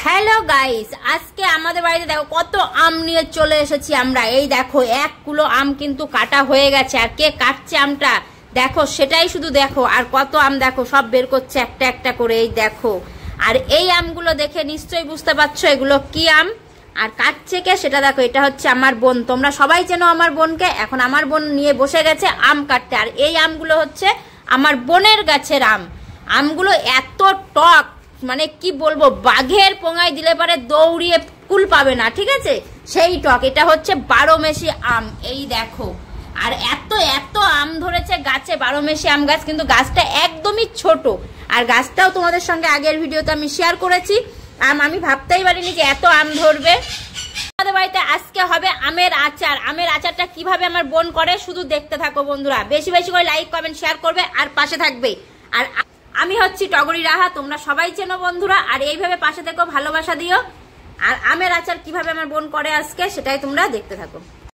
Hello guys, আজকে আমাদের বাড়িতে দেখো কত আম নিয়ে চলে এসেছি আমরা। এই দেখো 1 কিলো আম কিন্তু কাটা হয়ে গেছে। আর কে কাটছে আমটা দেখো, সেটাই শুধু দেখো। আর কত আম দেখো, সব বের করছে একটা একটা করে। এই দেখো, আর এই আমগুলো দেখে নিশ্চয়ই বুঝতে পারছো এগুলো কি আম। আর কাটছে কে সেটা দেখো, এটা হচ্ছে আমার বোন। তোমরা সবাই চেনো আমার বোনকে। এখন আমার বোন নিয়ে বসে গেছে আম কাটতে। আর এই আমগুলো হচ্ছে আমার বোনের গাছের আম। আমগুলো এত টক, মানে কি বলবো, বাঘের পোঙায় দিলে পরে দৌড়িয়ে কুল পাবে না, ঠিক আছে, সেই টক। এটা হচ্ছে 12 মেশি আম। এই দেখো, আর এত এত আম ধরেছে গাছে, 12 মেশি আম গাছ। কিন্তু গাছটা একদমই ছোট। আর গাছটাও তোমাদের সঙ্গে আগের ভিডিওতে আমি শেয়ার করেছি। আমি ভাবতেই পারিনি যে এত আম ধরবে। আমাদের বাড়িতে আজকে হবে আমের আচার। আমের আচারটা কিভাবে আমার বোন করে শুধু দেখতে থাকো বন্ধুরা। বেশি বেশি করে লাইক কমেন্ট শেয়ার করবে আর পাশে থাকবে। আর আমি হচ্ছি টগরি রাহা, তোমরা সবাই চেনো বন্ধুরা। আর এইভাবে পাশে থেকো, ভালোবাসা দিও। আর আমের আচার কিভাবে আমার বোন করে আজকে সেটাই তোমরা দেখতে থাকো।